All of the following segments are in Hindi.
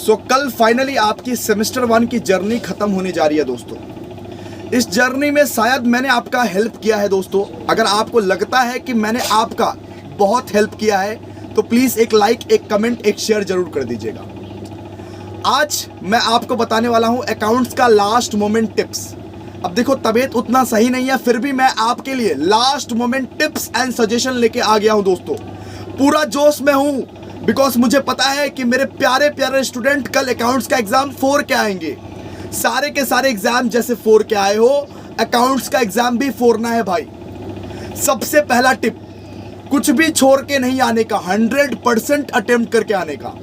सो कल फाइनली आपकी सेमेस्टर 1 की जर्नी खत्म होने जा रही है दोस्तों। इस जर्नी में शायद मैंने आपका हेल्प किया है दोस्तों। अगर आपको लगता है कि मैंने आपका बहुत हेल्प किया है तो प्लीज़ एक लाइक, एक कमेंट, एक शेयर जरूर कर दीजिएगा। आज मैं आपको बताने वाला हूं अकाउंट्स का लास्ट मोमेंट टिप्स। अब देखो, तबीयत उतना सही नहीं है, फिर भी मैं आपके लिए last moment tips and suggestion लेके आ गया हूं दोस्तों। पूरा जोश में हूं बिकॉज मुझे पता है कि मेरे प्यारे प्यारे स्टूडेंट कल अकाउंट्स का एग्जाम 4 के आएंगे। सारे के सारे एग्जाम जैसे 4 के आए हो, अकाउंट्स का एग्जाम भी 4 ना है भाई। सबसे पहला टिप, कुछ भी छोड़ के नहीं आने का, 100% अटेम्प्ट करके आने का।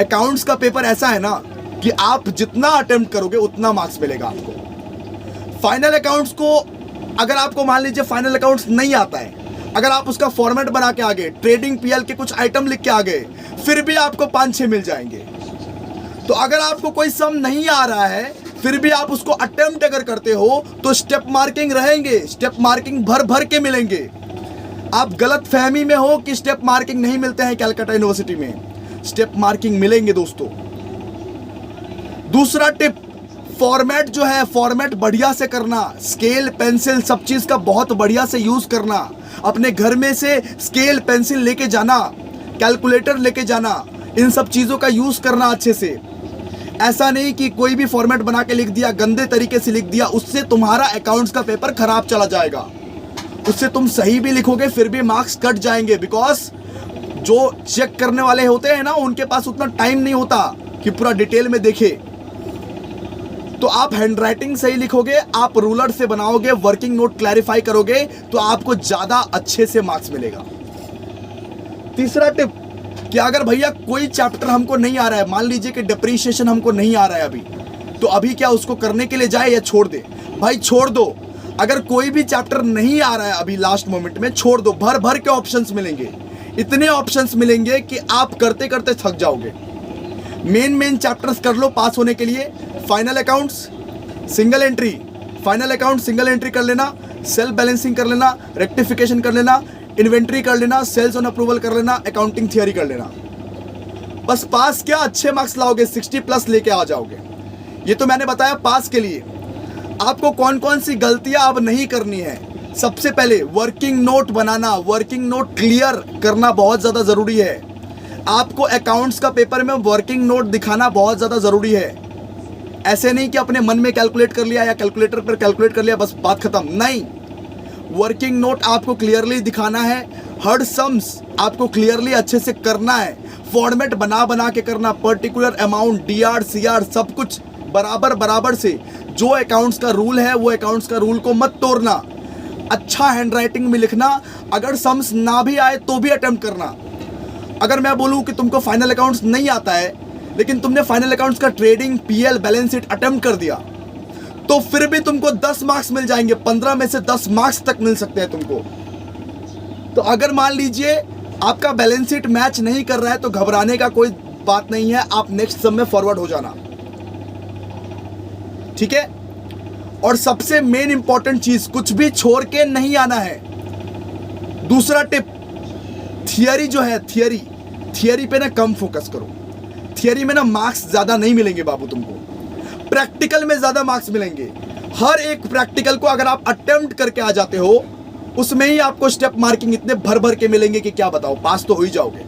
अकाउंट्स का पेपर ऐसा है ना कि आप जितना अटेम्प्ट करोगे उतना मार्क्स मिलेगा आपको। फाइनल अकाउंट्स को अगर आपको मान लीजिए फाइनल अकाउंट्स नहीं आता है, अगर आप उसका फॉर्मेट बना के आ गए, ट्रेडिंग पीएल के कुछ आइटम लिख के आ गए, फिर भी आपको 5-6 मिल जाएंगे। तो अगर आपको कोई सम नहीं आ रहा है फिर भी आप उसको अटेम्प्ट अगर करते हो तो स्टेप मार्किंग रहेंगे, स्टेप मार्किंग भर भर के मिलेंगे। आप गलत फहमी में हो कि स्टेप मार्किंग नहीं मिलते हैं कैलकाटा यूनिवर्सिटी में, स्टेप मार्किंग मिलेंगे दोस्तों। दूसरा टिप, फॉर्मेट जो है फॉर्मेट बढ़िया से करना, स्केल पेंसिल सब चीज का बहुत बढ़िया से यूज करना। अपने घर में से स्केल पेंसिल लेके जाना, कैलकुलेटर लेके जाना, इन सब चीजों का यूज करना अच्छे से। ऐसा नहीं कि कोई भी फॉर्मेट बना के लिख दिया, गंदे तरीके से लिख दिया, उससे तुम्हारा अकाउंट्स का पेपर खराब चला जाएगा। उससे तुम सही भी लिखोगे फिर भी मार्क्स कट जाएंगे, बिकॉज जो चेक करने वाले होते हैं ना उनके पास उतना टाइम नहीं होता कि पूरा डिटेल में देखे। तो आप हैंडराइटिंग सही लिखोगे, आप रूलर से बनाओगे, वर्किंग नोट क्लैरिफाई करोगे तो आपको ज्यादा अच्छे से मार्क्स मिलेगा। तीसरा टिप कि अगर भैया कोई चैप्टर हमको नहीं आ रहा है, मान लीजिए कि डिप्रीशिएशन हमको नहीं आ रहा है अभी, तो अभी क्या उसको करने के लिए जाए या छोड़ दे? भाई छोड़ दो। अगर कोई भी चैप्टर नहीं आ रहा है अभी लास्ट मोमेंट में, छोड़ दो। भर भर के ऑप्शंस मिलेंगे, इतने ऑप्शंस मिलेंगे कि आप करते करते थक जाओगे। मेन चैप्टर्स कर लो पास होने के लिए। Final accounts single entry, final account single entry कर लेना, सेल्फ बैलेंसिंग कर लेना, रेक्टिफिकेशन कर लेना, इन्वेंट्री कर लेना, सेल्स ऑन अप्रूवल कर लेना, अकाउंटिंग थियरी कर लेना। बस पास क्या अच्छे मार्क्स लाओगे, 60+ लेके आ जाओगे। ये तो मैंने बताया पास के लिए। आपको कौन कौन सी गलतियां अब नहीं करनी है। सबसे पहले वर्किंग नोट बनाना, वर्किंग नोट क्लियर करना बहुत ज्यादा जरूरी है। आपको अकाउंट्स का पेपर में वर्किंग नोट दिखाना बहुत ज्यादा जरूरी है। ऐसे नहीं कि अपने मन में कैलकुलेट कर लिया या कैलकुलेटर पर कैलकुलेट कर लिया बस बात खत्म, नहीं। वर्किंग नोट आपको क्लियरली दिखाना है, हर सम्स आपको क्लियरली अच्छे से करना है, फॉर्मेट बना बना के करना, पर्टिकुलर अमाउंट, डीआर सीआर सब कुछ बराबर बराबर से। जो अकाउंट्स का रूल है वो अकाउंट्स का रूल को मत तोड़ना। अच्छा हैंडराइटिंग में लिखना, अगर सम्स ना भी आए तो भी अटेम्प्ट करना। अगर मैं बोलूं कि तुमको फाइनल अकाउंट्स नहीं आता है लेकिन तुमने फाइनल अकाउंट्स का trading PL balance sheet attempt कर दिया तो फिर भी तुमको 10 मार्क्स मिल जाएंगे, 15 में से 10 मार्क्स तक मिल सकते हैं तुमको। तो अगर मान लीजिए आपका बैलेंस शीट मैच नहीं कर रहा है तो घबराने का कोई बात नहीं है, आप नेक्स्ट सम में फॉरवर्ड हो जाना, ठीक है। और सबसे मेन इंपॉर्टेंट चीज, कुछ भी छोड़ के नहीं आना है। दूसरा टिप, थियरी जो है, थियरी पे ना कम फोकस करो। थियरी में ना मार्क्स ज्यादा नहीं मिलेंगे बाबू तुमको, प्रैक्टिकल में ज्यादा मार्क्स मिलेंगे। हर एक प्रैक्टिकल को अगर आप अटेम्प्ट करके आ जाते हो उसमें ही आपको स्टेप मार्किंग इतने भर भर के मिलेंगे कि क्या बताओ, पास तो हो ही जाओगे।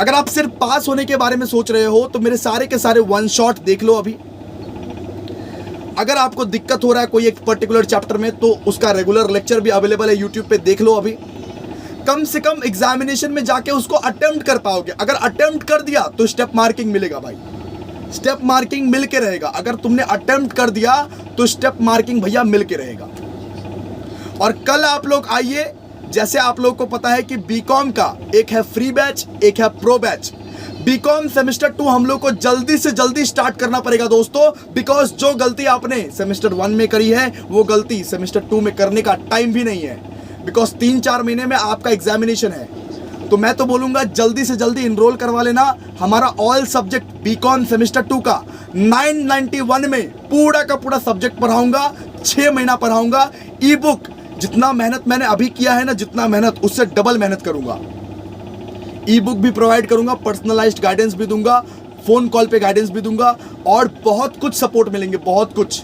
अगर आप सिर्फ पास होने के बारे में सोच रहे हो तो मेरे सारे के सारे 1 शॉट देख लो अभी। अगर आपको दिक्कत हो रहा है कोई एक पर्टिकुलर चैप्टर में तो उसका रेगुलर लेक्चर भी अवेलेबल है यूट्यूब पे, देख लो अभी। कम से कम एग्जामिनेशन में जाके उसको अटेम्प्ट कर पाओगे। अगर अटेम्प्ट कर दिया तो स्टेप मार्किंग मिलेगा भाई, स्टेप मार्किंग मिल के रहेगा। अगर तुमने अटेम्प्ट कर दिया तो स्टेप मार्किंग भैया मिल के रहेगा। और कल आप लोग आइए, जैसे आप लोग को पता है कि बीकॉम का एक है फ्री बैच, एक है प्रो बैच। बीकॉम सेमेस्टर 2 हम लोग को जल्दी से जल्दी स्टार्ट करना पड़ेगा दोस्तों, बिकॉज जो गलती आपने सेमेस्टर 1 में करी है वो गलती सेमेस्टर 2 में करने का टाइम भी नहीं है, बिकॉज 3-4 महीने में आपका एग्जामिनेशन है। तो मैं तो बोलूंगा जल्दी से जल्दी इनरोल करवा लेना। हमारा ऑल सब्जेक्ट बीकॉम सेमेस्टर 2 का 991 में पूरा का पूरा सब्जेक्ट पढ़ाऊंगा, 6 महीना पढ़ाऊंगा। ई बुक जितना मेहनत मैंने अभी किया है ना, जितना मेहनत उससे डबल मेहनत करूंगा। ई बुक भी प्रोवाइड करूंगा, पर्सनलाइज्ड गाइडेंस भी दूंगा, फ़ोन कॉल पे गाइडेंस भी दूंगा और बहुत कुछ सपोर्ट मिलेंगे, बहुत कुछ।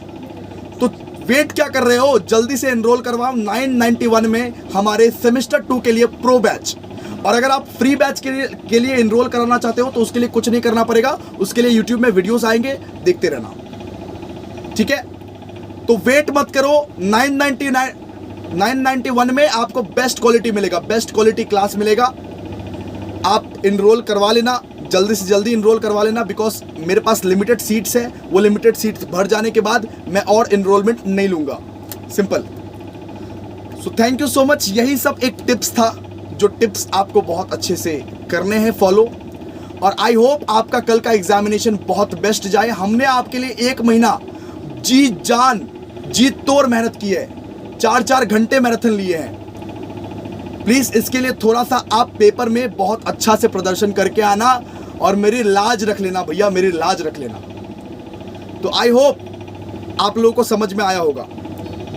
तो वेट क्या कर रहे हो, जल्दी से एनरोल करवाओ 991 में हमारे सेमेस्टर 2 के लिए प्रो बैच। और अगर आप फ्री बैच के लिए एनरोल कराना चाहते हो तो उसके लिए कुछ नहीं करना पड़ेगा, उसके लिए यूट्यूब में वीडियोस आएंगे, देखते रहना, ठीक है। तो वेट मत करो, 991 में आपको बेस्ट क्वालिटी मिलेगा, बेस्ट क्वालिटी क्लास मिलेगा। आप एनरोल करवा लेना, जल्दी से जल्दी एनरोल करवा लेना, बिकॉज मेरे पास लिमिटेड सीट्स है। वो लिमिटेड सीट्स भर जाने के बाद मैं और एनरोलमेंट नहीं लूँगा, simple. So thank you so much. यही सब एक टिप्स था, जो टिप्स आपको बहुत अच्छे से करने हैं फॉलो। और आई होप आपका कल का एग्जामिनेशन बहुत बेस्ट जाए। हमने आपके लिए 1 महीना जी जान जी तोड़ मेहनत की है, 4-4 घंटे मैराथन लिए हैं। प्लीज़ इसके लिए थोड़ा सा आप पेपर में बहुत अच्छा से प्रदर्शन करके आना और मेरी लाज रख लेना भैया, मेरी लाज रख लेना। तो आई होप आप लोगों को समझ में आया होगा।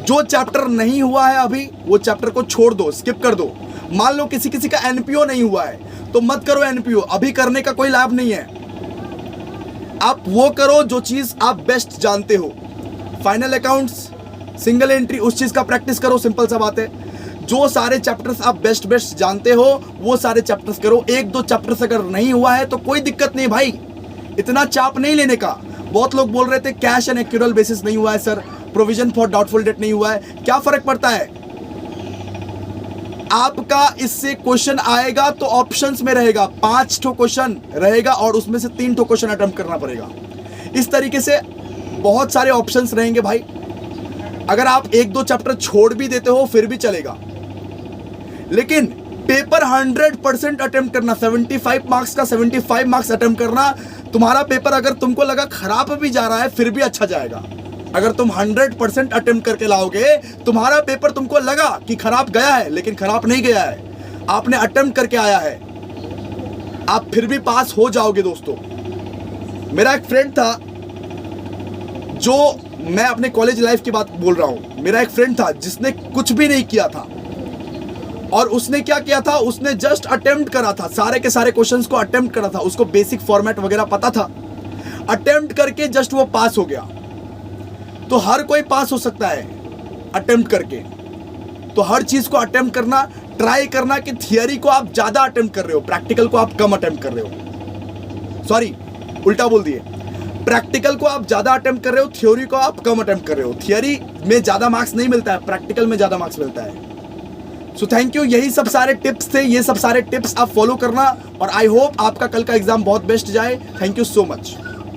जो चैप्टर नहीं हुआ है अभी, वो चैप्टर को छोड़ दो, स्किप कर दो। मान लो किसी का एनपीओ नहीं हुआ है तो मत करो एनपीओ, अभी करने का कोई लाभ नहीं है। आप वो करो जो चीज़ आप बेस्ट जानते हो। फाइनल अकाउंट्स, सिंगल एंट्री, उस चीज़ का प्रैक्टिस करो, सिंपल सा बात है। जो सारे चैप्टर्स आप बेस्ट जानते हो वो सारे चैप्टर्स करो। 1-2 चैप्टर्स अगर नहीं हुआ है तो कोई दिक्कत नहीं भाई, इतना चाप नहीं लेने का। बहुत लोग बोल रहे थे कैश एंड एक्यूरल बेसिस नहीं हुआ है sir, provision for doubtful debt नहीं हुआ है। क्या फर्क पड़ता है, आपका इससे क्वेश्चन आएगा तो ऑप्शंस में रहेगा, 5 ठो क्वेश्चन रहेगा और उसमें से 3 ठो क्वेश्चन अटेम्प्ट करना पड़ेगा। इस तरीके से बहुत सारे ऑप्शंस रहेंगे भाई। अगर आप 1-2 चैप्टर छोड़ भी देते हो फिर भी चलेगा, लेकिन पेपर 100% अटेम्प्ट करना, 75 मार्क्स का 75 मार्क्स अटेम्प्ट करना। तुम्हारा पेपर अगर तुमको लगा खराब भी जा रहा है फिर भी अच्छा जाएगा। अगर तुम 100% अटेम्प्ट करके लाओगे, तुम्हारा पेपर तुमको लगा कि खराब गया है लेकिन खराब नहीं गया है, आपने अटेम्प्ट करके आया है, आप फिर भी पास हो जाओगे दोस्तों। मेरा एक फ्रेंड था, जो मैं अपने कॉलेज लाइफ की बात बोल रहा हूं, मेरा एक फ्रेंड था जिसने कुछ भी नहीं किया था और उसने क्या किया था, उसने जस्ट अटेम्प्ट करा था, सारे के सारे क्वेश्चंस को अटेम्प्ट करा था। उसको बेसिक फॉर्मेट वगैरह पता था, अटेम्प्ट करके जस्ट वो पास हो गया। तो हर कोई पास हो सकता है अटेम्प्ट करके। तो हर चीज को अटेम्प्ट करना, ट्राई करना कि थियरी को आप ज्यादा अटेम्प्ट कर रहे हो, प्रैक्टिकल को आप कम अटेम्प्ट कर रहे हो। सॉरी, उल्टा बोल दिए, प्रैक्टिकल को आप ज्यादा अटेम्प्ट कर रहे हो, थ्योरी को आप कम अटेम्प्ट कर रहे हो। थियरी में ज्यादा मार्क्स नहीं मिलता है, प्रैक्टिकल में ज्यादा मार्क्स मिलता है। So thank you. यही सब सारे टिप्स थे, ये सब सारे टिप्स आप फॉलो करना और आई होप आपका कल का एग्जाम बहुत बेस्ट जाए। Thank you so much.